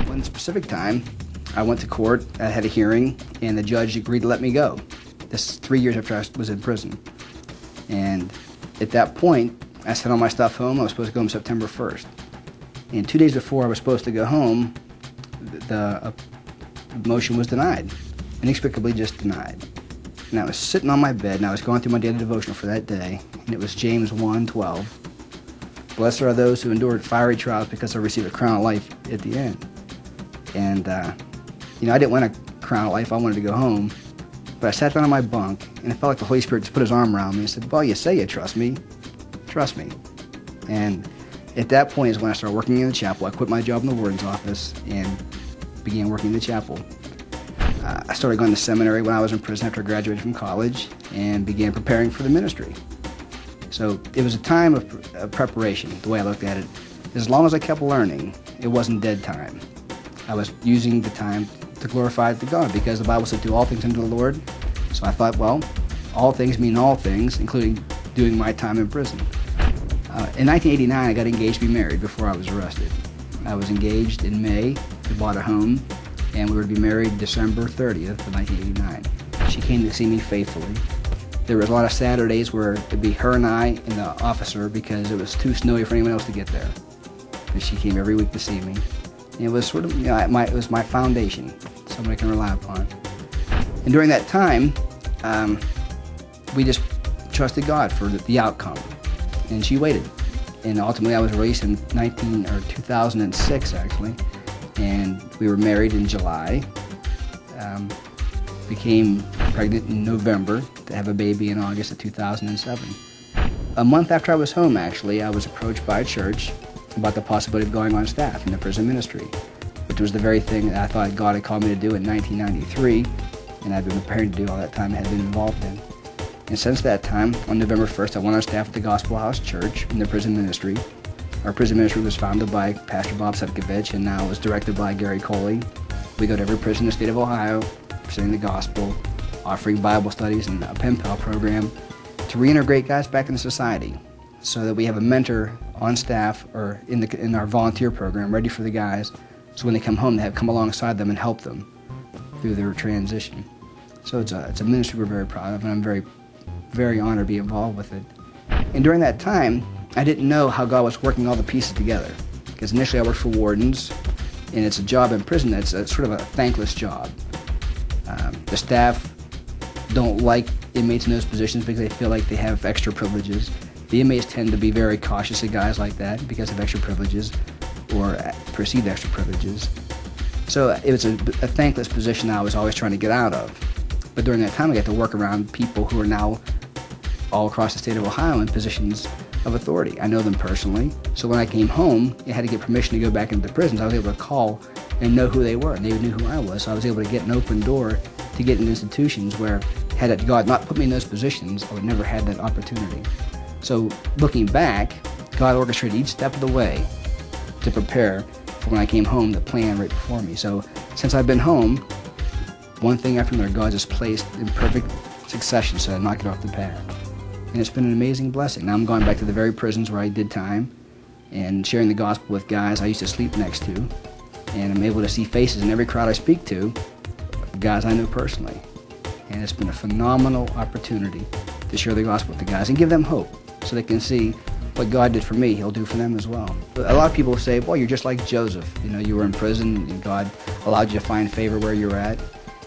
One specific time, I went to court, I had a hearing, and the judge agreed to let me go. This is 3 years after I was in prison. And at that point, I sent all my stuff home. I was supposed to go home September 1st. And 2 days before I was supposed to go home, the motion was denied, inexplicably just denied. And I was sitting on my bed, and I was going through my daily devotional for that day, and it was James 1:12. Blessed are those who endured fiery trials because they'll receive a crown of life at the end. And, I didn't want a crown of life. I wanted to go home. But I sat down on my bunk, and it felt like the Holy Spirit just put his arm around me and said, well, you say you trust me. Trust me. And at that point is when I started working in the chapel. I quit my job in the warden's office and began working in the chapel. I started going to seminary when I was in prison after I graduated from college and began preparing for the ministry. So it was a time of preparation, the way I looked at it. As long as I kept learning, it wasn't dead time. I was using the time to glorify to God because the Bible said, do all things unto the Lord. So I thought, well, all things mean all things, including doing my time in prison. In 1989, I got engaged to be married before I was arrested. I was engaged in May, we bought a home, and we were to be married December 30th of 1989. She came to see me faithfully. There was a lot of Saturdays where it'd be her and I and the officer because it was too snowy for anyone else to get there. And she came every week to see me. And it was sort of, it was my foundation, someone I can rely upon. And during that time, we just trusted God for the outcome. And she waited. And ultimately I was released in 2006 actually. And we were married in July. Became pregnant in November to have a baby in August of 2007. A month after I was home, actually, I was approached by a church about the possibility of going on staff in the prison ministry, which was the very thing that I thought God had called me to do in 1993, and I'd been preparing to do all that time and had been involved in. And since that time, on November 1st, I went on staff at the Gospel House Church in the prison ministry. Our prison ministry was founded by Pastor Bob Setkovich and now is directed by Gary Coley. We go to every prison in the state of Ohio, presenting the gospel, offering Bible studies and a pen pal program to reintegrate guys back into society so that we have a mentor on staff or in our volunteer program ready for the guys so when they come home they have come alongside them and help them through their transition. So it's a ministry we're very proud of, and I'm very, very honored to be involved with it. And during that time, I didn't know how God was working all the pieces together, because initially I worked for wardens, and it's a job in prison that's sort of a thankless job. The staff don't like inmates in those positions because they feel like they have extra privileges. The inmates tend to be very cautious of guys like that because of extra privileges or perceived extra privileges. So it was a thankless position I was always trying to get out of. But during that time I got to work around people who are now all across the state of Ohio in positions of authority. I know them personally, so when I came home, I had to get permission to go back into the prisons. I was able to call and know who they were, and they knew who I was, so I was able to get an open door to get into institutions where, had God not put me in those positions, I would never have had that opportunity. So looking back, God orchestrated each step of the way to prepare for when I came home, the plan right before me. So since I've been home, one thing after another, God just placed in perfect succession so I knock it off the path. And it's been an amazing blessing. Now I'm going back to the very prisons where I did time and sharing the gospel with guys I used to sleep next to. And I'm able to see faces in every crowd I speak to, guys I know personally. And it's been a phenomenal opportunity to share the gospel with the guys and give them hope so they can see what God did for me, He'll do for them as well. A lot of people say, well, you're just like Joseph. You were in prison and God allowed you to find favor where you're at.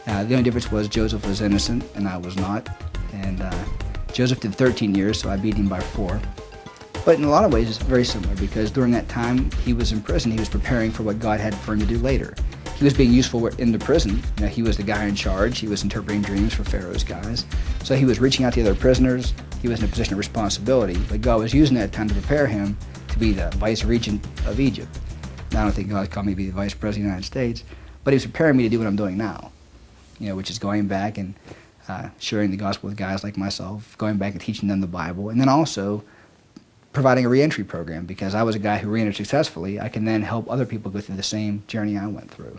The only difference was Joseph was innocent and I was not. And Joseph did 13 years, so I beat him by 4. But in a lot of ways, it's very similar because during that time he was in prison, he was preparing for what God had for him to do later. He was being useful in the prison. He was the guy in charge. He was interpreting dreams for Pharaoh's guys. So he was reaching out to the other prisoners. He was in a position of responsibility. But God was using that time to prepare him to be the vice regent of Egypt. Now, I don't think God called me to be the vice president of the United States, but he was preparing me to do what I'm doing now, which is going back and sharing the gospel with guys like myself, going back and teaching them the Bible, and then also providing a reentry program because I was a guy who reentered successfully. I can then help other people go through the same journey I went through.